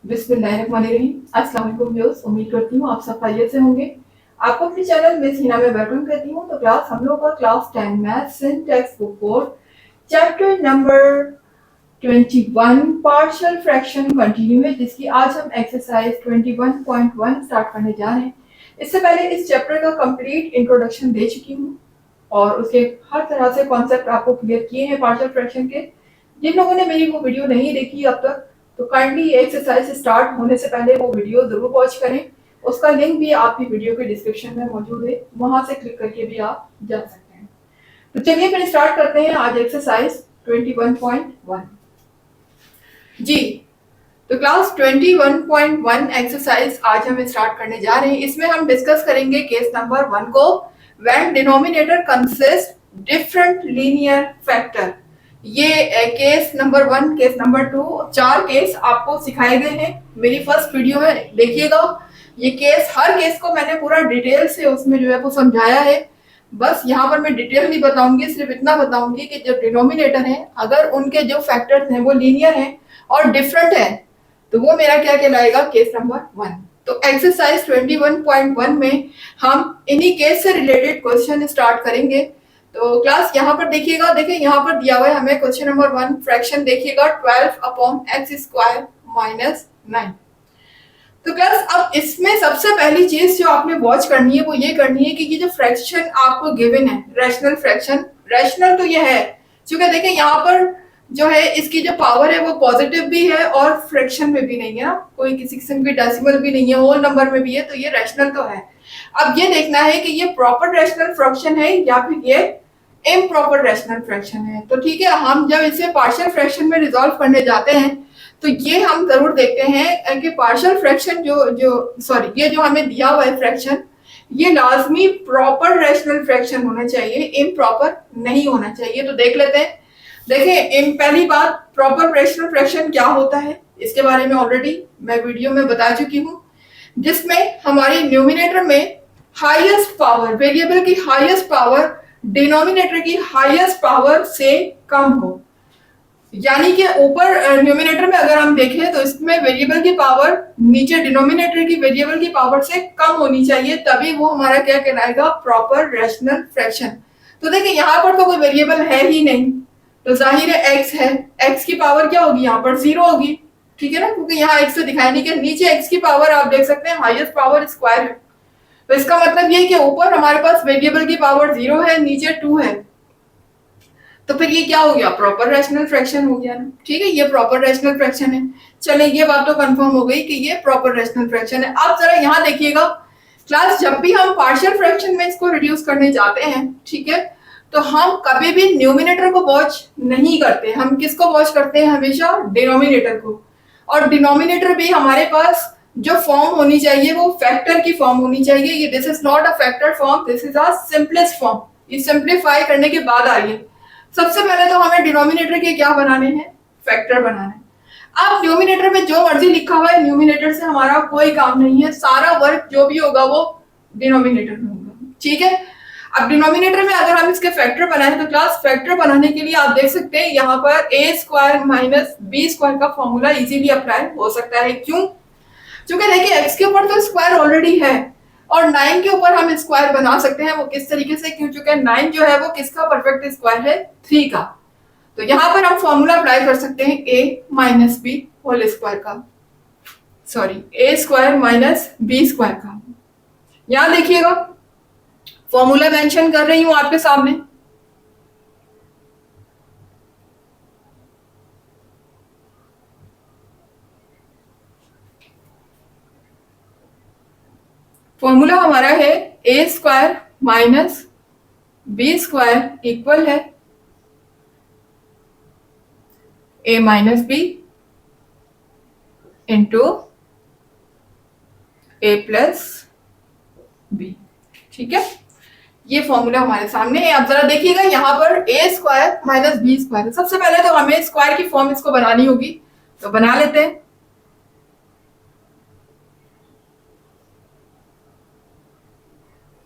बिस्मिल्लाहिर्रहमानिर्रहीम। अस्सलाम वालेकुम व्यूअर्स, उम्मीद करती हूँ आप सब खैरियत से होंगे। आपको अपने चैनल मिस हिना में वेलकम करती हूँ। तो क्लास हम लोग का class 10 math syntax book 4 chapter number 21 partial fraction continue है, जिसकी आज हम एक्सरसाइज 21.1 स्टार्ट करने जा रहे हैं। इससे पहले इस चैप्टर का कंप्लीट इंट्रोडक्शन दे चुकी हूँ और उसके हर तरह से कॉन्सेप्ट आपको क्लियर किए हैं पार्शियल फ्रैक्शन के। जिन लोगों ने मेरी वो वीडियो नहीं देखी अब तक, तो काइंडली एक्सरसाइज स्टार्ट होने से पहले वो वीडियो जरूर वॉच करें। उसका लिंक भी आपकी वीडियो के डिस्क्रिप्शन में मौजूद है, वहां से क्लिक करके भी आप जा सकते हैं। तो चलिए फिर स्टार्ट करते हैं आज एक्सरसाइज 21.1 जी। तो क्लास 21.1 एक्सरसाइज आज हम स्टार्ट करने जा रहे हैं। इसमें हम डिस्कस करेंगे केस नंबर 1 को, when denominator consist different linear factor. ये case number 1, case number 2, 4 case आपको सिखाए गए हैं मेरी फर्स्ट वीडियो में, देखिएगा। ये केस, हर केस को मैंने पूरा डिटेल से उसमें जो है वो समझाया है। बस यहाँ पर मैं डिटेल नहीं बताऊंगी, सिर्फ इतना बताऊंगी कि जो डिनोमिनेटर है, अगर उनके जो फैक्टर्स हैं वो लीनियर हैं और डिफरेंट है, तो वो मेरा क्या कहलाएगा, केस नंबर 1। तो एक्सरसाइज 21.1 में हम इन्हीं केस से रिलेटेड क्वेश्चन स्टार्ट करेंगे। तो क्लास यहाँ पर देखिएगा, देखिए यहाँ पर दिया हुआ है हमें क्वेश्चन नंबर 1, फ्रैक्शन देखिएगा 12/x² - 9। तो क्लास अब इसमें सबसे पहली चीज जो आपने वॉच करनी है वो ये करनी है कि ये जो फ्रैक्शन आपको गिवन है, रैशनल फ्रैक्शन, रैशनल तो ये है क्योंकि देखिए यहाँ पर जो है इसकी जो पावर है वो पॉजिटिव भी है और फ्रैक्शन में भी नहीं है ना, कोई किसी किस्म की डेसिमल भी नहीं है, होल नंबर में भी है, तो ये रैशनल तो है। अब ये देखना है कि ये प्रॉपर रैशनल फ्रैक्शन है या फिर ये इम्प्रॉपर रैशनल फ्रैक्शन है। तो ठीक है, हम जब इसे पार्शियल फ्रैक्शन में रिजॉल्व करने जाते हैं तो ये हम जरूर देखते हैं कि पार्शियल फ्रैक्शन ये जो हमें दिया हुआ है फ्रैक्शन, ये लाजमी प्रॉपर रैशनल फ्रैक्शन होना चाहिए, इम्प्रॉपर नहीं होना चाहिए। तो देख लेते हैं। देखिए, पहली बात, प्रॉपर रैशनल फ्रैक्शन क्या होता है इसके बारे में ऑलरेडी मैं वीडियो में बता चुकी हूँ, जिसमें हमारी न्यूमिनेटर में हाईएस्ट पावर, वेरिएबल की हाईएस्ट पावर डिनोमिनेटर की हाईएस्ट पावर से कम हो। यानी कि ऊपर न्यूमिनेटर में अगर हम देखें तो इसमें वेरिएबल की पावर नीचे डिनोमिनेटर की वेरिएबल की पावर से कम होनी चाहिए, तभी वो हमारा क्या कहलाएगा, प्रॉपर रैशनल फ्रैक्शन। तो देखिए यहाँ पर तो कोई वेरिएबल है ही नहीं, तो जाहिर है x है, x की पावर क्या होगी, यहाँ पर 0 होगी, ठीक है ना, क्योंकि यहाँ x तो दिखाई नहीं, कि नीचे x की पावर आप देख सकते हैं हाईएस्ट पावर स्क्वायर है। तो इसका मतलब ये कि ऊपर हमारे पास वेरिएबल की पावर 0 है, नीचे 2 है, तो फिर ये क्या हो गया, प्रॉपर रैशनल फ्रैक्शन हो गया ना, ठीक है, ये प्रॉपर रैशनल फ्रैक्शन है। चले, ये बात तो कंफर्म हो गई कि ये प्रॉपर रैशनल फ्रैक्शन है। अब जरा यहाँ देखिएगा क्लास, जब भी हम पार्शियल फ्रैक्शन में इसको रिड्यूस करने जाते हैं, ठीक है, तो हम कभी भी न्यूमिनेटर को वॉच नहीं करते, हम किसको वॉच करते हैं, हमेशा डिनोमिनेटर को। और डिनोमिनेटर भी हमारे पास जो फॉर्म होनी चाहिए वो फैक्टर की फॉर्म होनी चाहिए। ये this is not a factor form, this is a simplest form. ये सिंप्लीफाई करने के बाद आई है। सबसे पहले तो हमें डिनोमिनेटर के क्या बनाने हैं, फैक्टर बनाने हैं। अब न्यूमिनेटर में जो मर्जी लिखा हुआ है, न्यूमिनेटर से हमारा कोई काम नहीं है, सारा वर्क जो भी होगा वो डिनोमिनेटर में होगा, ठीक है। अब डिनोमिनेटर में अगर हम इसके फैक्टर बनाए तो क्लास, फैक्टर बनाने के लिए आप देख सकते हैं यहाँ पर a² - b² का फॉर्मूला इजीली अप्लाई हो सकता है। क्यों? क्योंकि देखिए x के ऊपर तो स्क्वायर ऑलरेडी है और 9 के ऊपर हम स्क्वायर बना सकते हैं। वो किस तरीके से, क्योंकि 9 जो है वो किसका परफेक्ट स्क्वायर है, 3 का। तो यहाँ पर हम फॉर्मूला अप्लाई कर सकते हैं a - b होल स्क्वायर का, सॉरी a² - b² का। यहाँ देखिएगा फॉर्मूला मेंशन कर रही हूं आपके सामने। फॉर्मूला हमारा है a² - b² इक्वल है a - b into a + b, ठीक है। ये फॉर्मूला हमारे सामने है। अब जरा देखिएगा यहाँ पर a² - b²। सबसे पहले तो हमें स्क्वायर की फॉर्म इसको बनानी होगी, तो बना लेते हैं।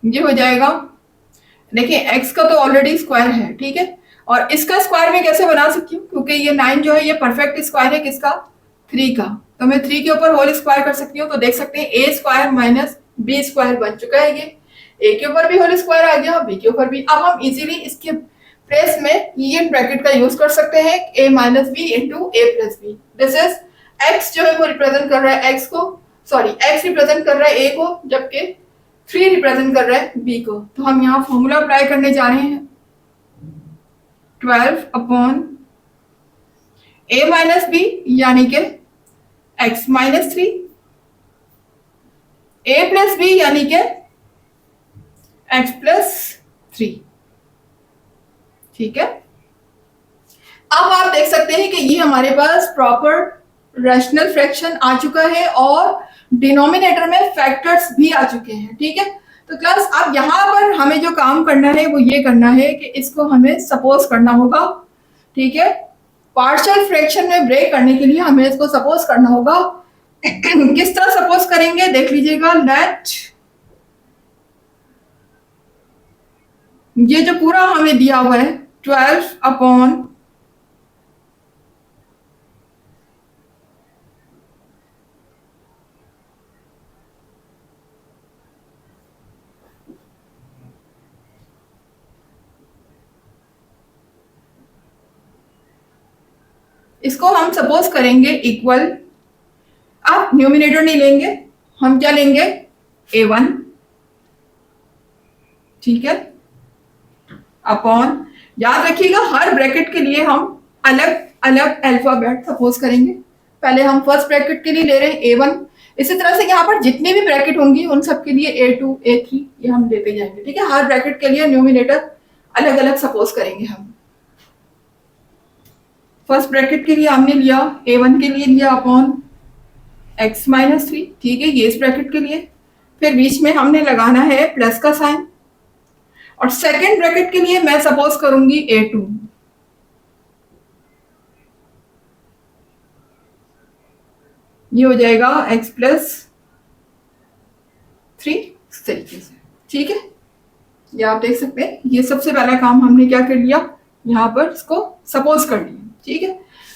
ये हो जाएगा, देखिए x का तो ऑलरेडी स्क्वायर है, ठीक है, और इसका स्क्वायर में कैसे बना सकती हूँ, क्योंकि ये 9 जो है ये परफेक्ट स्क्वायर है किसका, 3 का। तो मैं 3 के ऊपर होल स्क्वायर कर सकती हूँ, तो देख सकते हैं ए स्क्वायर माइनस बी स्क्वायर बन चुका है। ये ए के ऊपर भी होल स्क्वायर आ गया, बी के ऊपर भी। अब हम इजीली इसके प्लेस में ये ब्रैकेट का यूज कर सकते हैं, a minus B into A plus B. This is x जो है वो रिप्रेजेंट कर रहा है x को, सॉरी x रिप्रेजेंट कर रहा है a को, जबकि 3 रिप्रेजेंट कर रहा है b को। तो हम यहाँ फॉर्मूला अप्लाई करने जा रहे हैं, 12 अपॉन a माइनस बी यानी कि x minus 3, a plus B यानी कि x प्लस 3। ठीक है, अब आप देख सकते हैं कि ये हमारे पास प्रॉपर रैशनल फ्रैक्शन आ चुका है और डिनोमिनेटर में फैक्टर्स भी आ चुके हैं। ठीक है, तो क्लास अब यहाँ पर हमें जो काम करना है वो ये करना है कि इसको हमें सपोज करना होगा। ठीक है, पार्शियल फ्रैक्शन में ब्रेक करने के लिए हमें इसको सपोज करना होगा। किस तरह सपोज करेंगे देख लीजिएगा। लेट ये जो पूरा हमें दिया हुआ है 12 अपॉन इसको हम सपोज करेंगे इक्वल, आप न्यूमिनेटर नहीं लेंगे, हम क्या लेंगे a1। ठीक है, अपॉन, याद रखिएगा हर ब्रैकेट के लिए हम अलग अलग अल्फाबेट सपोज करेंगे। पहले हम फर्स्ट ब्रैकेट के लिए ले रहे हैं a1, इसी तरह से यहाँ पर जितनी भी ब्रैकेट होंगी उन सब के लिए a2 a3 ये हम लेते जाएंगे। ठीक है, हर ब्रैकेट के लिए न्यूमिनेटर अलग अलग सपोज करेंगे हम। फर्स्ट ब्रैकेट के लिए हमने लिया a1 के लिए लिया अपॉन x माइनस 3। ठीक है, ये इस ब्रैकेट के लिए, फिर बीच में हमने लगाना है प्लस का साइन, और सेकेंड ब्रैकेट के लिए मैं सपोज करूंगी a2। ये हो जाएगा x प्लस 3 इस तरीके से। ठीक है, ये आप देख सकते हैं, ये सबसे पहला काम हमने क्या कर लिया, यहाँ पर इसको सपोज कर लिया। ठीक है,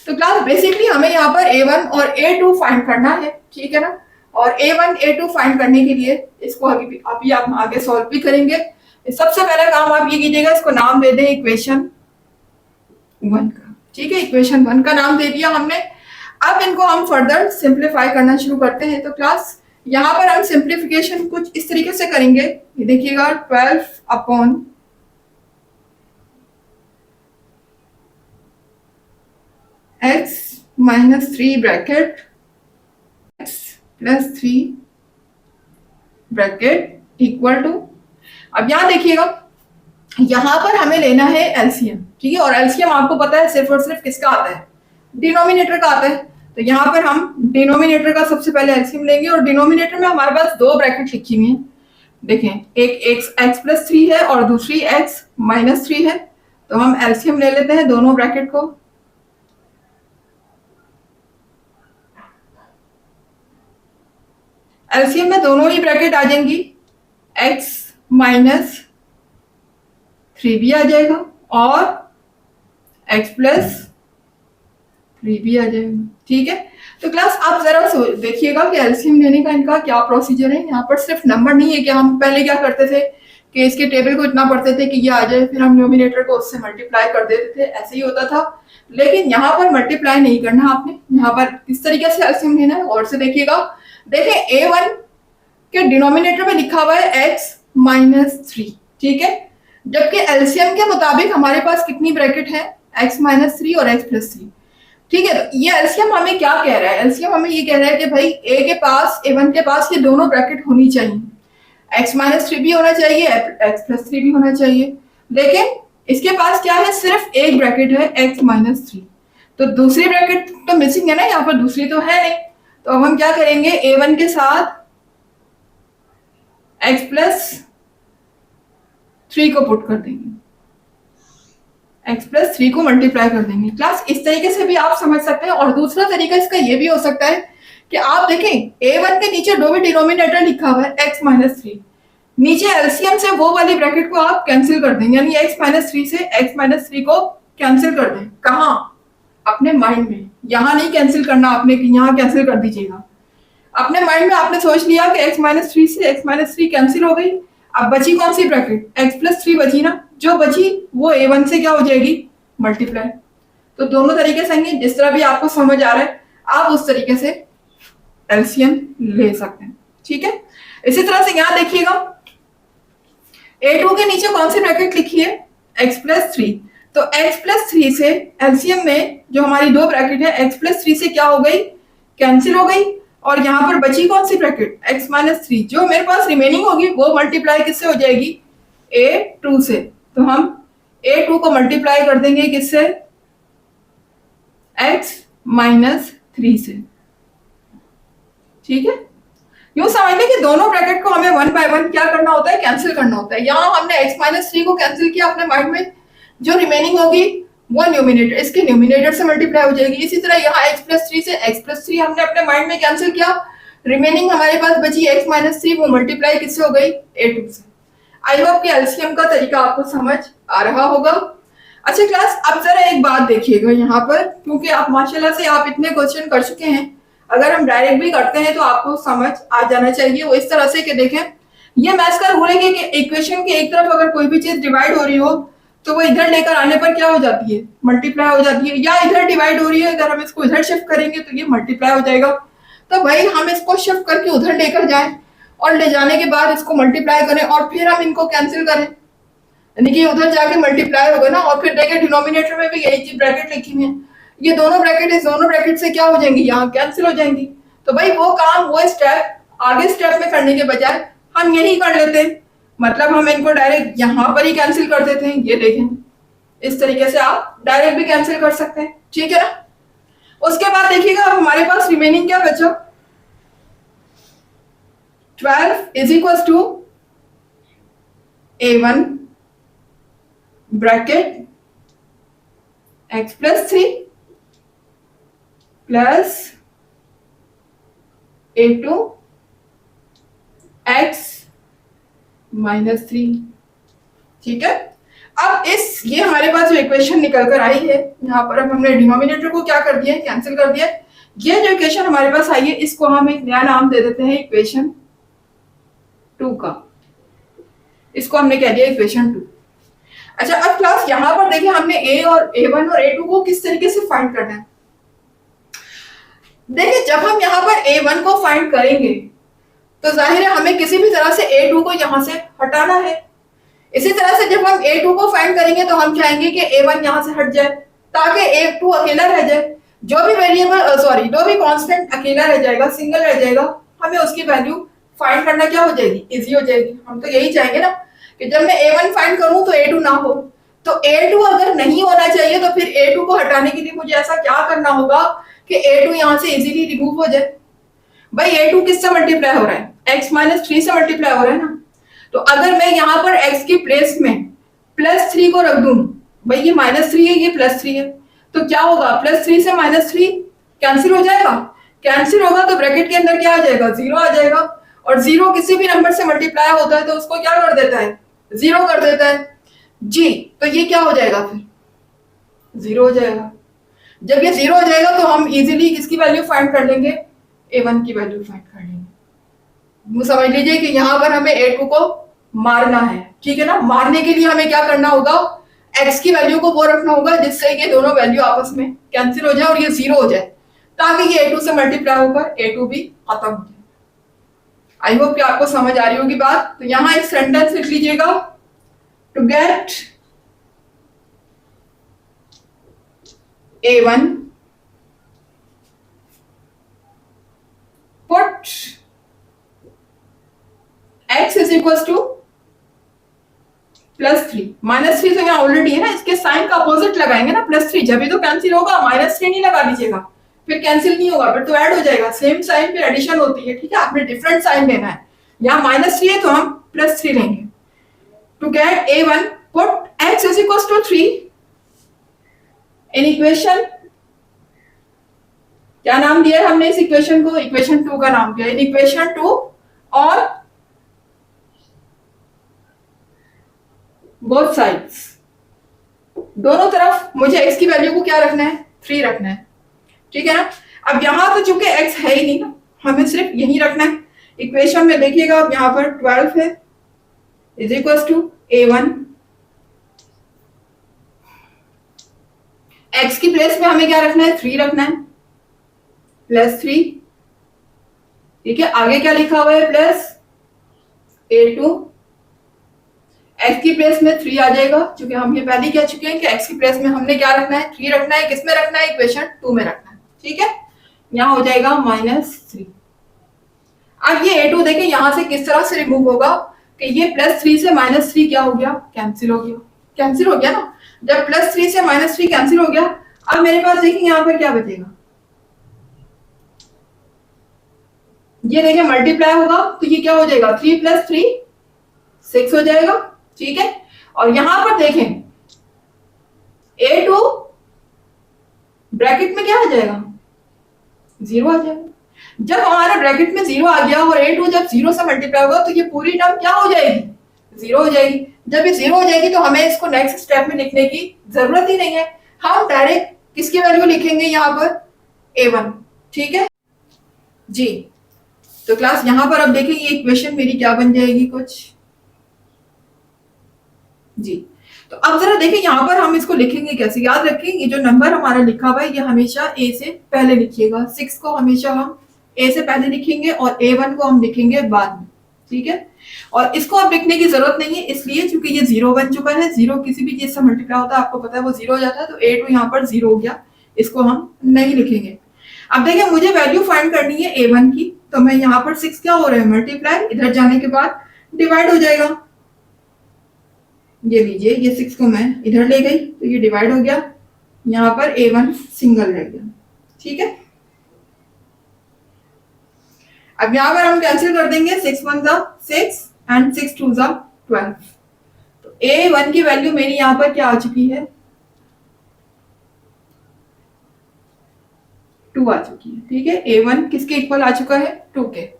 तो क्लास बेसिकली हमें यहाँ पर a1 और a2 फाइंड करना है। ठीक है ना, और a1 a2 फाइंड करने के लिए इसको अभी आप आगे सॉल्व भी करेंगे। सबसे पहला काम आप ये कीजिएगा, इसको नाम दे दें इक्वेशन 1 का। ठीक है, इक्वेशन 1 का नाम दे दिया हमने। अब इनको हम फर्दर सिंप्लीफाई करना शुरू करते हैं। तो क्लास यहाँ पर हम सिंप्लीफिकेशन कुछ इस तरीके से करेंगे, ये देखिएगा 12 upon x minus 3 bracket x plus 3 bracket equal to, अब यहां देखिएगा यहां पर हमें लेना है एलसीएम। ठीक है, और एलसीएम आपको पता है सिर्फ और सिर्फ किसका आता है, डिनोमिनेटर का आता है। तो यहां पर हम डिनोमिनेटर का सबसे पहले एलसीएम लेंगे, और डिनोमिनेटर में हमारे पास दो ब्रैकेट लिखी हुई है। देखें, एक x प्लस 3 है और दूसरी x माइनस 3 है। तो हम एलसीएम ले लेते हैं दोनों ब्रैकेट को। एलसीएम में दोनों ही ब्रैकेट आ जाएंगी, x माइनस 3 भी आ जाएगा और x प्लस 3 भी आ जाएगा। ठीक है, तो क्लास आप जरा देखिएगा कि एलसीएम लेने का इनका क्या प्रोसीजर है। यहाँ पर सिर्फ नंबर नहीं है कि हम पहले क्या करते थे कि इसके टेबल को इतना पढ़ते थे कि ये आ जाए, फिर हम न्यूमिनेटर को उससे मल्टीप्लाई कर देते थे, ऐसे ही होता था। लेकिन यहाँ पर मल्टीप्लाई नहीं करना आपने, यहाँ पर इस तरीके से एलसीएम लेना है। और से देखिएगा, देखें a1 के डिनोमिनेटर में लिखा हुआ है x माइनस 3। ठीक है, जबकि एलसीएम के मुताबिक हमारे पास कितनी ब्रैकेट है, x माइनस 3 और x प्लस 3। ठीक है, तो ये एलसीएम हमें क्या कह रहा है, एलसीएम हमें ये कह रहा है कि भाई a के पास a1 के पास ये दोनों ब्रैकेट होनी चाहिए, x माइनस 3 भी होना चाहिए, x प्लस 3 भी होना चाहिए। लेकिन इसके पास क्या है, सिर्फ एक ब्रैकेट है x माइनस 3, तो दूसरी ब्रैकेट तो मिसिंग है ना, यहाँ पर दूसरी तो है नहीं। तो अब हम क्या करेंगे, a1 के साथ x प्लस 3 को पुट कर देंगे, x प्लस 3 को मल्टीप्लाई कर देंगे। क्लास इस तरीके से भी आप समझ सकते हैं। और दूसरा तरीका इसका ये भी हो सकता है कि आप देखें a1 के नीचे दो भी डिनोमिनेटर लिखा हुआ है x माइनस 3, नीचे एलसीएम से वो वाली ब्रैकेट को आप कैंसिल कर देंगे, यानी x माइनस 3 से x माइनस 3 को कैंसिल कर दें। कहाँ, अपने माइंड में, यहाँ नहीं कैंसिल करना आपने कि यहाँ कैंसिल कर दीजिएगा। अपने माइंड में आपने सोच लिया कि x माइनस थ्री से x माइनस थ्री कैंसिल हो गई। अब बची कौन सी ब्रैकेट, x प्लस थ्री बची ना, जो बची वो a1 से क्या हो जाएगी, मल्टीप्लाई। तो दोनों तरीके से होंगे, जिस तरह भी आपको समझ आ रहा है आप उस तरीके से एलसीएम ले सकते हैं, ठीक है। इसी तरह से यहाँ देखिएगा a2 के नीचे कौन सी ब्रैकेट लिखी है, x प्लस थ्री। तो x प्लस थ्री से एलसीएम में जो हमारी दो ब्रैकेट है x प्लस थ्री से क्या हो गई, कैंसिल हो गई। और यहाँ पर बची कौन सी ब्रैकेट, x माइनस थ्री, जो मेरे पास रिमेनिंग होगी वो मल्टीप्लाई किससे हो जाएगी, a2 से। तो हम a2 को मल्टीप्लाई कर देंगे किससे, x माइनस थ्री से, ठीक है। यूं समझ लें कि दोनों ब्रैकेट को हमें वन बाय वन क्या करना होता है, कैंसिल करना होता है। यहाँ हमने x माइनस थ्री को कैंसिल किया अपने माइंड में, जो रिमेनिंग होगी वो न्यूमिनेटर, इसके न्यूमिनेटर से मल्टीप्लाई हो जाएगी। इसी तरह यहाँ x प्लस थ्री से x प्लस थ्री हमने अपने माइंड में कैंसिल किया, रिमेनिंग हमारे पास बची x माइनस थ्री, वो मल्टीप्लाई किससे हो गई, a2 से। आई होप कि एलसीएम का तरीका आपको समझ आ रहा होगा। अच्छा क्लास, अब जरा एक बात देखिएगा यहाँ पर, क्योंकि आप माशाल्लाह से आप इतने क्वेश्चन कर चुके हैं, अगर हम डायरेक्ट भी करते हैं तो आपको समझ आ जाना चाहिए। वो इस तरह से कि देखें, ये मैथ्स का रूल है कि इक्वेशन के एक तरफ अगर कोई भी चीज डिवाइड हो रही हो तो वो इधर लेकर आने पर क्या हो जाती है, मल्टीप्लाई हो जाती है। या इधर डिवाइड हो रही है, अगर हम इसको इधर शिफ्ट करेंगे तो ये मल्टीप्लाई हो जाएगा। तो भाई हम इसको शिफ्ट करके उधर लेकर जाएं और ले जाने के बाद इसको मल्टीप्लाई करें और फिर हम इनको कैंसिल करें, यानी कि उधर जाके मल्टीप्लाई होगा ना। और फिर देखें डिनोमिनेटर में भी यही चीज ब्रैकेट लिखी हुई है, ये दोनों ब्रैकेट इस दोनों ब्रैकेट से क्या हो जाएंगी, यहाँ कैंसिल हो जाएंगी। तो भाई वो काम, वो स्टेप आगे स्टेप में करने के बजाय हम यही कर लेते हैं, मतलब हम इनको डायरेक्ट यहाँ पर ही कैंसिल कर देते हैं। ये देखें, इस तरीके से आप डायरेक्ट भी कैंसिल कर सकते हैं, ठीक है ना। उसके बाद देखिएगा अब हमारे पास रिमेनिंग क्या बचा, 12 is equal to a1 bracket x plus three plus a2 x minus three, ठीक है। अब ये हमारे पास जो इक्वेशन निकल कर आई है, यहाँ पर अब हमने डिनोमिनेटर को क्या कर दिया, कैंसिल कर दिया। ये जो इक्वेशन हमारे पास आई है, इसको हम एक नया नाम दे देते हैं इक्वेशन 2 का, इसको हमने कह दिया इक्वेशन 2। अच्छा अब क्लास यहाँ पर देखिए, हमने a1 और a2 को किस तरीके से फाइंड करना है। देखिए जब हम यहाँ पर a1 को फाइंड करेंगे तो जाहिर है हमें किसी भी तरह से a2 को यहाँ से हटाना है। इसी तरह से जब हम a2 को फाइंड करेंगे तो हम चाहेंगे कि a1 यहाँ से हट जाए ताकि a2 अकेला रह जाए। जो भी वेरिएबल जो भी कांस्टेंट अकेला रह जाएगा, सिंगल रह जाएगा, हमें उसकी वैल्यू फाइंड करना क्या हो जाएगी, इजी हो जाएगी। हम तो यही चाहेंगे ना कि जब मैं a1 फाइंड करूं तो a2 ना हो। तो a2 अगर नहीं होना चाहिए तो फिर a2 को हटाने के लिए मुझे ऐसा क्या करना होगा कि a2 यहाँ से इजीली रिमूव हो जाए। भाई a2 किससे मल्टीप्लाई हो रहा है, x माइनस थ्री से मल्टीप्लाई हो रहा है ना। तो अगर मैं यहाँ पर x की प्लेस में प्लस थ्री को रख दूं, भाई ये माइनस थ्री है, ये प्लस थ्री है, तो क्या होगा, प्लस थ्री से माइनस थ्री कैंसिल हो जाएगा। कैंसिल होगा तो ब्रैकेट के अंदर क्या आ जाएगा, जीरो आ जाएगा। और जीरो किसी भी नंबर से मल्टीप्लाई होता है तो उसको क्या कर देता है, जीरो कर देता है जी। तो ये क्या हो जाएगा, फिर जीरो हो जाएगा। जब ये जीरो हो जाएगा तो हम इजीली किसकी वैल्यू फाइंड कर लेंगे, a1 की वैल्यू फाइंड कर लेंगे। समझ लीजिए कि यहाँ पर हमें a2 को मारना है, ठीक है ना। मारने के लिए हमें क्या करना होगा, x की वैल्यू को वो रखना होगा जिससे ये दोनों वैल्यू आपस में कैंसिल हो जाए और ये जीरो हो जाए, ताकि ये a2 से मल्टीप्लाई होकर a2 भी खत्म हो जाए। आई होप कि आपको समझ आ रही होगी बात। तो यहाँ एक सेंटेंस लिख लीजिएगा, to get a1 put x is equals to plus three. Minus three तो यहाँ ऑलरेडी है ना, इसके साइन का अपोजिट लगाएंगे ना, प्लस थ्री, जब भी तो कैंसिल होगा। माइनस थ्री नहीं लगा दीजिएगा, फिर कैंसिल नहीं होगा, फिर तो ऐड हो जाएगा। सेम साइन फिर एडिशन होती है, ठीक है। आपने डिफरेंट साइन लेना है। यहाँ माइनस थ्री है तो हम प्लस थ्री लेंगे। To get a1 put x is equals to 3 in equation, क्या नाम दिया है हमने इस इक्वेशन को, इक्वेशन 2 का नाम दिया, इन इक्वेशन 2। और बोथ साइड्स, दोनों तरफ मुझे x की वैल्यू को क्या रखना है, 3 रखना है, ठीक है ना। अब यहाँ तो चूंकि x है ही नहीं ना, हमें सिर्फ यही रखना है। इक्वेशन में देखिएगा अब यहाँ पर 12 है is equal to a1, x की प्लेस में हमें क्या रखना है, 3 रखना है, प्लस 3, ठीक है। आगे क्या लिखा हुआ है, प्लस a2, x की प्लेस में 3 आ जाएगा, क्योंकि हम ये पहले कह चुके हैं कि x की प्लेस में हमने क्या रखना है, 3 रखना है। किस में रखना है, इक्वेशन 2 में रखना है, ठीक है। यहाँ हो जाएगा -3। अब ये a2 देखें यहां से किस तरह से रिमूव होगा कि ये +3 से -3 क्या हो गया, कैंसिल हो गया, कैंसिल हो गया ना। जब +3 से -3 कैंसिल हो गया, अब मेरे पास देखिए यहाँ पर क्या बचेगा, ये देखिए मल्टीप्लाई होगा तो ये क्या हो जाएगा, 3 + 3 6 हो जाएगा, ठीक है। और यहां पर देखें a2 ब्रैकेट में क्या आ जाएगा, 0 आ जाएगा। जब हमारा ब्रैकेट में 0 आ गया और a2 जब 0 से मल्टीप्लाई होगा तो ये पूरी टर्म क्या हो जाएगी, 0 हो जाएगी। जब ये 0 हो जाएगी तो हमें इसको नेक्स्ट स्टेप में लिखने की जरूरत ही नहीं है, हम डायरेक्ट किसकी वैल्यू लिखेंगे यहाँ पर, a1, ठीक है जी। तो क्लास यहाँ पर अब देखें ये इक्वेशन मेरी क्या बन जाएगी कुछ जी। तो अब जरा देखें यहाँ पर हम इसको लिखेंगे कैसे, याद रखें ये जो नंबर हमारा लिखा हुआ है ये हमेशा a से पहले लिखिएगा, 6 को हमेशा हम a से पहले लिखेंगे और a1 को हम लिखेंगे बाद में, ठीक है। और इसको अब लिखने की जरूरत नहीं है इसलिए क्योंकि ये 0 बन चुका है, 0 किसी भी चीज से मल्टीप्लाई होता है आपको पता है वो 0 हो जाता है, तो a2 यहाँ पर 0 हो गया, इसको हम नहीं लिखेंगे। अब देखिए मुझे वैल्यू फाइंड करनी है a1 की, तो मैं यहाँ पर 6 क्या हो रहा है, मल्टीप्लाई, इधर जाने के बाद डिवाइड हो जाएगा। ये लीजिए ये 6 को मैं इधर ले गई तो ये डिवाइड हो गया, यहाँ पर a1 सिंगल रह गया, ठीक है। अब यहाँ पर हम कैंसिल कर देंगे, 6 1 ज़ा 6 एंड 6 2 ज़ा 12। तो a1 की वैल्यू मेरी यहाँ पर क्या आ चुकी है, 2 आ चुकी है, ठीक है। a1 किसके इक्वल आ चुका है, 2 के।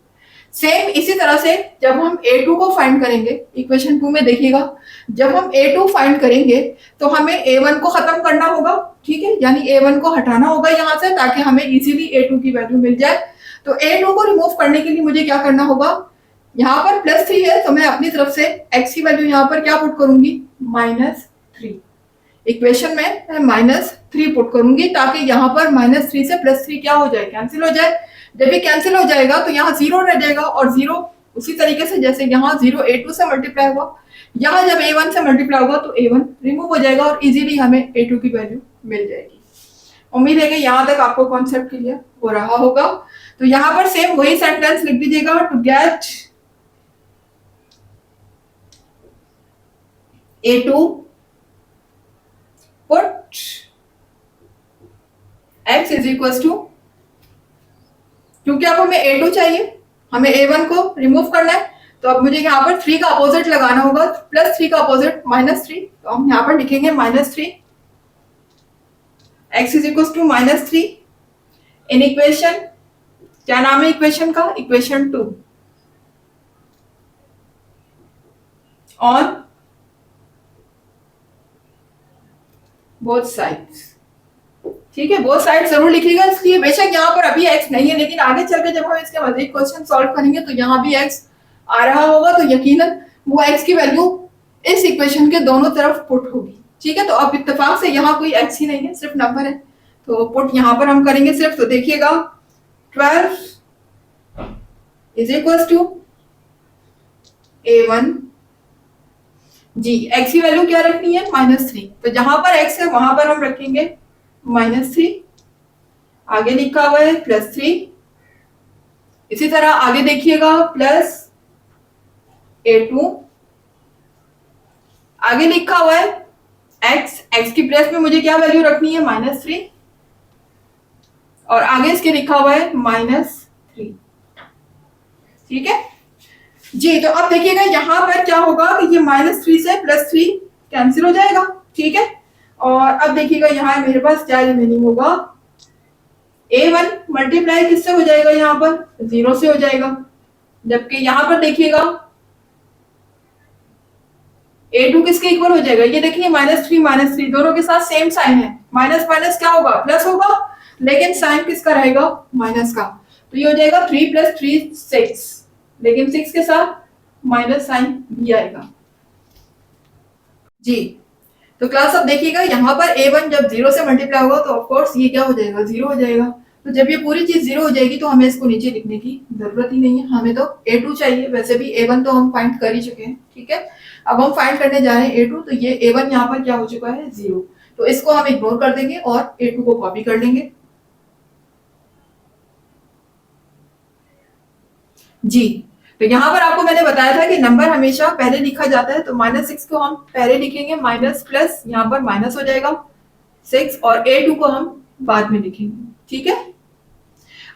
सेम इसी तरह से जब हम a2 को फाइंड करेंगे, इक्वेशन 2 में देखिएगा जब हम a2 फाइंड करेंगे तो हमें a1 को खत्म करना होगा, ठीक है, यानी a1 को हटाना होगा यहाँ से ताकि हमें इजीली a2 की वैल्यू मिल जाए। तो a2 को रिमूव करने के लिए मुझे क्या करना होगा, यहाँ पर +3 है तो मैं अपनी तरफ से x की वैल्यू यहाँ पर क्या पुट करूंगी, -3। इक्वेशन में मैं -3 पुट करूंगी ताकि यहाँ पर -3 से +3 क्या हो जाए, कैंसिल हो जाए। जब ये कैंसिल हो जाएगा तो यहाँ 0 रह जाएगा और 0 उसी तरीके से जैसे यहाँ 0 a2 से मल्टीप्लाई हुआ, यहाँ जब a1 से मल्टीप्लाई होगा तो a1 रिमूव हो जाएगा और इजीली हमें a2 की वैल्यू मिल जाएगी। उम्मीद है कि यहाँ तक आपको कॉन्सेप्ट क्लियर हो रहा होगा। तो यहाँ पर सेम वही सेंटेंस लिख दीजिएगा, to get a2 put x is equal to, क्योंकि अब हमें a2 चाहिए, हमें a1 को रिमूव करना है, तो अब मुझे यहाँ पर 3 का अपोजिट लगाना होगा, +3 का अपोजिट -3, तो हम यहाँ पर लिखेंगे -3, x is equal to -3 in equation, क्या नाम है इक्वेशन का, इक्वेशन 2 ऑन बोथ साइड्स, ठीक है। बोथ साइड जरूर लिखिएगा, इसलिए बेशक यहाँ पर अभी x नहीं है लेकिन आगे चलकर जब हम इसके मजीद क्वेश्चन सॉल्व करेंगे तो यहाँ भी x आ रहा होगा, तो यकीनन वो x की वैल्यू इस इक्वेशन के दोनों तरफ पुट होगी, ठीक है। तो अब इत्तेफाक से यहाँ कोई x ही नहीं है, सिर्फ नंबर है, तो पुट यहाँ पर हम करेंगे सिर्फ। तो देखिएगा 12 इज इक्वल टू a1 जी, x की वैल्यू क्या रखनी है, -3, तो जहां पर x है वहां पर हम रखेंगे -3, आगे लिखा हुआ है +3, इसी तरह आगे देखिएगा +a2, आगे लिखा हुआ है x की प्लेस में मुझे क्या वैल्यू रखनी है, -3, और आगे इसके लिखा हुआ है -3, ठीक है जी। तो अब देखिएगा यहाँ पर क्या होगा कि ये -3 से +3 कैंसिल हो जाएगा, ठीक है। और अब देखिएगा यहाँ मेरे पास क्या रिमेनिंग होगा, a1 मल्टीप्लाई किससे हो जाएगा, यहाँ पर 0 से हो जाएगा, जबकि यहाँ पर देखिएगा A2 किसके इक्वल हो जाएगा, ये देखिए -3 दोनों के साथ सेम साइन है, माइनस माइनस क्या होगा प्लस होगा, लेकिन साइन किसका रहेगा माइनस का, तो ये हो जाएगा 3 + 3 6, लेकिन 6 के साथ माइनस साइन भी आएगा। जी तो क्लास अब देखिएगा यहाँ पर A1 जब 0 से मल्टीप्लाई होगा तो ऑफकोर्स ये क्या हो जाएगा 0 हो जाएगा। तो जब ये पूरी चीज 0 हो जाएगी तो हमें इसको नीचे लिखने की जरूरत ही नहीं है, हमें तो A2 चाहिए। वैसे भी A1 तो हम फाइंड कर ही चुके हैं, ठीक है। अब हम फाइंड करने जा रहे हैं A2, तो ये A1 यहाँ पर क्या हो चुका है 0, तो इसको हम इग्नोर कर देंगे और A2 को कॉपी कर लेंगे। जी तो यहाँ पर आपको मैंने बताया था कि नंबर हमेशा पहले लिखा जाता है, तो -6 को हम पहले लिखेंगे, माइनस प्लस यहाँ पर माइनस हो जाएगा 6, और A2 को हम बाद में लिखेंगे, ठीक है।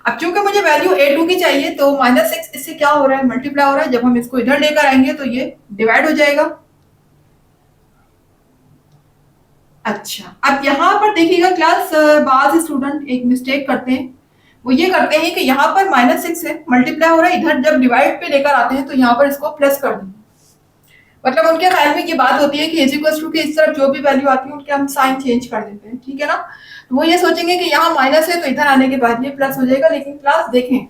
अब क्योंकि मुझे वैल्यू A2 की चाहिए तो -6 इससे क्या हो रहा है मल्टीप्लाई हो रहा है, जब हम इसको इधर लेकर आएंगे तो ये डिवाइड हो जाएगा। अच्छा अब यहाँ पर देखिएगा क्लास, बाज स्टूडेंट एक मिस्टेक करते हैं, वो ये करते हैं कि यहाँ पर -6 है मल्टीप्लाई हो रहा है, इधर जब डिवाइड पे लेकर आते हैं तो यहाँ पर इसको प्लस कर देंगे। मतलब उनके ख्याल में ये बात होती है कि इज इक्वल टू के इस तरफ जो भी वैल्यू आती है उनके हम साइन चेंज कर देते हैं, ठीक है ना। तो वो ये सोचेंगे कि यहाँ माइनस है तो इधर आने के बाद ये प्लस हो जाएगा, लेकिन क्लास देखें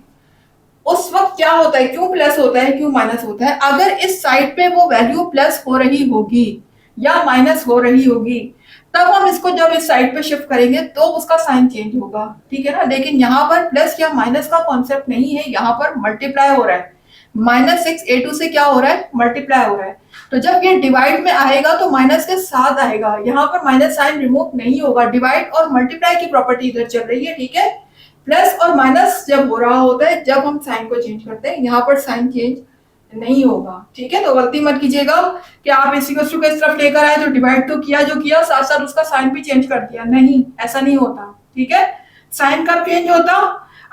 उस वक्त क्या होता है, क्यों प्लस होता है क्यों माइनस होता है। अगर इस साइड पे वो वैल्यू प्लस हो रही होगी या माइनस हो रही होगी तब हम इसको जब इस साइड पे शिफ्ट करेंगे तो उसका साइन चेंज होगा, ठीक है ना। लेकिन यहाँ पर प्लस या माइनस का कॉन्सेप्ट नहीं है, यहाँ पर मल्टीप्लाई हो रहा है, -6 A2 से क्या हो रहा है मल्टीप्लाई हो रहा है। तो जब ये डिवाइड में आएगा तो माइनस के साथ आएगा, यहाँ पर माइनस साइन रिमूव नहीं होगा। डिवाइड और मल्टीप्लाई की प्रॉपर्टी इधर चल रही है, ठीक है। प्लस और माइनस जब हो रहा होता है जब हम साइन को चेंज करते हैं, यहाँ पर साइन चेंज नहीं होगा, ठीक है। तो गलती मत कीजिएगा कि आप इसी को इस तरफ लेकर आए तो डिवाइड तो किया, जो किया साथ साथ उसका साइन भी चेंज कर दिया, नहीं ऐसा नहीं होता, ठीक है। साइन कब चेंज होता,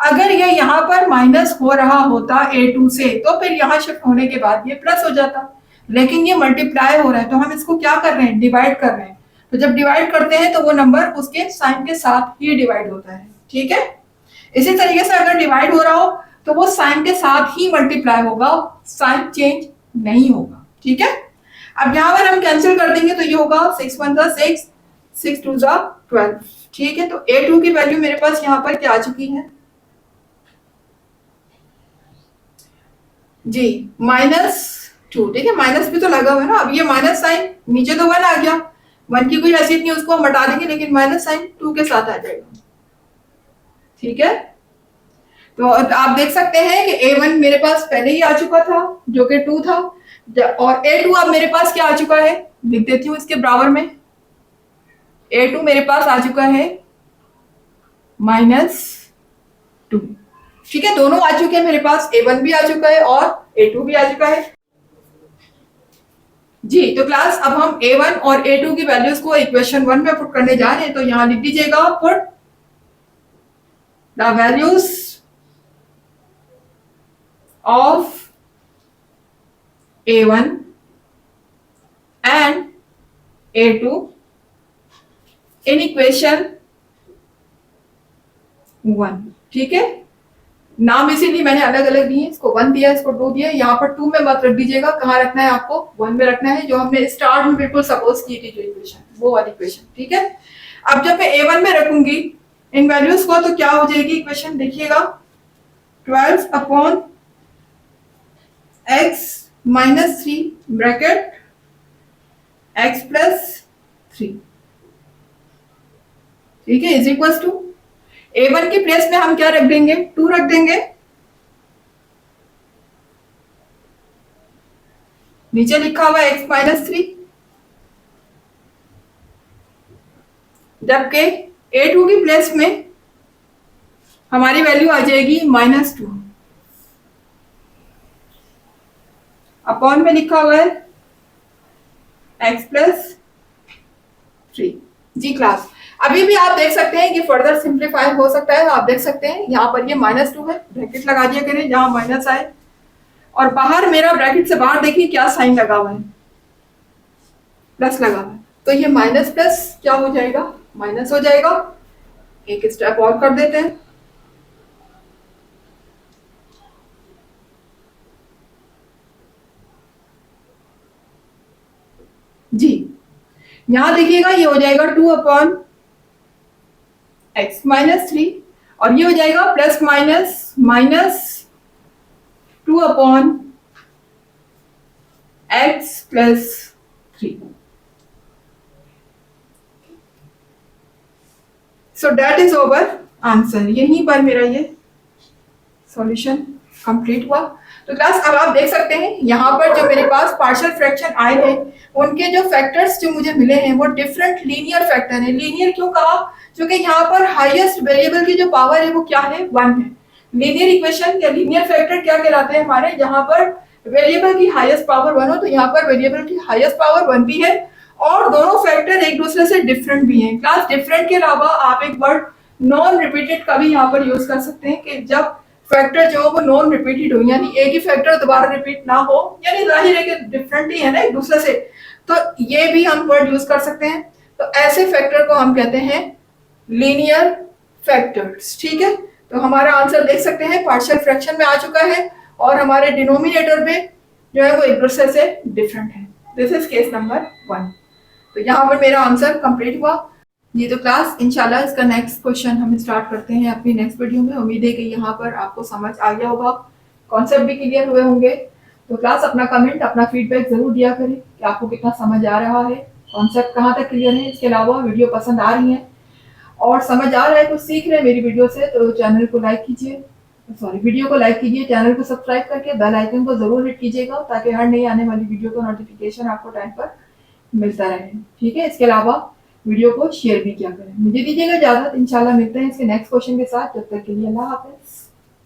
अगर ये यहाँ पर माइनस हो रहा होता A2 से तो फिर यहाँ शिफ्ट होने के बाद ये प्लस हो जाता, लेकिन ये मल्टीप्लाई हो रहा है तो हम इसको क्या कर रहे हैं डिवाइड कर रहे हैं। तो जब डिवाइड करते हैं तो वो नंबर उसके साइन के साथ ही डिवाइड होता है, ठीक है। इसी तरीके से अगर डिवाइड हो रहा हो तो वो साइन के साथ ही मल्टीप्लाई होगा, साइन चेंज नहीं होगा, ठीक है। अब यहाँ पर हम कैंसिल कर देंगे तो ये होगा 6 1 6 6 2 12, ठीक है। तो A2 की वैल्यू मेरे पास यहाँ पर क्या आ चुकी है जी -2, ठीक है। माइनस भी तो लगा हुआ है ना, अब ये माइनस साइन नीचे तो 1 आ गया, 1 की कोई हैसियत नहीं उसको हम हटा देंगे, लेकिन माइनस साइन 2 के साथ आ जाएगा, ठीक है। तो आप देख सकते हैं कि A1 मेरे पास पहले ही आ चुका था जो कि 2 था, और A2 अब मेरे पास क्या आ चुका है, लिख देती हूँ इसके बराबर में। A2 मेरे पास आ चुका है -2, ठीक है। दोनों आ चुके हैं मेरे पास, A1 भी आ चुका है और A2 भी आ चुका है। जी तो क्लास अब हम A1 और A2 की वैल्यूज को इक्वेशन 1 में पुट करने जा रहे हैं, तो यहां लिख दीजिएगा put the values of A1 and A2 in equation 1, ठीक है। नाम इसीलिए मैंने अलग अलग दिए, इसको 1 दिया इसको 2 दिया, यहाँ पर 2 में मत रख दीजिएगा, कहाँ रखना है आपको 1 में रखना है, जो हमने स्टार्ट में बिल्कुल सपोज की थी जो इक्वेशन, वो वाली इक्वेशन, ठीक है। अब जब मैं A1 में रखूंगी इन वैल्यूज को तो क्या हो जाएगी इक्वेशन, देखिएगा 12 अपॉन x -3 ब्रैकेट x + 3, ठीक है, इज इक्वल टू A1 की प्लेस में हम क्या रख देंगे 2 रख देंगे, नीचे लिखा हुआ x -3, जबकि A2 की प्लेस में हमारी वैल्यू आ जाएगी -2, अपॉन में लिखा हुआ है x + 3। जी क्लास अभी भी आप देख सकते हैं कि फर्दर सिंप्लीफाई हो सकता है, आप देख सकते हैं यहाँ पर ये -2 है, ब्रैकेट लगा दिया करें जहां माइनस आए, और बाहर मेरा ब्रैकेट से बाहर देखिए क्या साइन लगा हुआ है, प्लस लगा हुआ है, तो ये माइनस प्लस क्या हो जाएगा माइनस हो जाएगा। एक स्टेप और कर देते हैं, जी, यहाँ देखिएगा ये हो जाएगा 2/x-3 और ये हो जाएगा plus minus minus 2/x+3। So that is over answer. यहीं पर मेरा ये सॉल्यूशन कंप्लीट हुआ। तो क्लास अब आप देख सकते हैं यहाँ पर जो मेरे पास पार्शियल फ्रैक्शन आए थे उनके जो फैक्टर्स जो मुझे मिले हैं वो डिफरेंट लीनियर फैक्टर है। लीनियर क्यों कहा? क्योंकि यहाँ पर हाईएस्ट वेरिएबल की जो पावर है वो क्या है? 1 है। लीनियर इक्वेशन या लीनियर फैक्टर क्या कहलाते हैं हमारे? जहाँ पर वेरिएबल की हाईएस्ट पावर 1 हो तो यहाँ पर वेरिएबल की हाईएस्ट पावर 1 भी है और दोनों फैक्टर एक दूसरे से डिफरेंट भी हैं। क्लास डिफरेंट के अलावा आप एक वर्ड नॉन रिपीटेड का भी यहाँ पर यूज कर सकते हैं कि जब फैक्टर जो वो नॉन रिपीटेड हो, यानी एक ही फैक्टर दोबारा रिपीट ना हो, यानी जाहिर है कि डिफरेंट ही है ना एक दूसरे से, तो ये भी हम वर्ड यूज कर सकते हैं। तो ऐसे फैक्टर को हम कहते हैं लीनियर फैक्टर्स। ठीक है, तो हमारा आंसर देख सकते हैं पार्शियल फ्रैक्शन में आ चुका है और हमारे डिनोमिनेटर में जो है वो एक दूसरे से डिफरेंट है। This is case number 1। तो यहाँ पर मेरा आंसर कंप्लीट हुआ। ये तो क्लास इंशाल्लाह इसका नेक्स्ट क्वेश्चन हम स्टार्ट करते हैं अपनी नेक्स्ट वीडियो में। उम्मीद है कि यहाँ पर आपको समझ आ गया होगा, कॉन्सेप्ट भी क्लियर हुए होंगे। तो क्लास अपना कमेंट अपना फीडबैक जरूर दिया करें कि आपको कितना समझ आ रहा है, कॉन्सेप्ट कहाँ तक क्लियर है। इसके अलावा वीडियो पसंद आ रही है और समझ आ रहा है, कुछ सीख रहे हैं मेरी वीडियो से, तो चैनल को लाइक कीजिए, सॉरी वीडियो को लाइक कीजिए, चैनल को सब्सक्राइब करके बेल आइकन को जरूर हिट कीजिएगा ताकि हर नई आने वाली वीडियो का नोटिफिकेशन आपको टाइम पर मिलता रहे। ठीक है, इसके अलावा वीडियो को शेयर भी किया करें। मुझे दीजिएगा इजाजत, इंशाल्लाह मिलते हैं इसके नेक्स्ट क्वेश्चन के साथ। जब तक के लिए अल्लाह हाफिज़।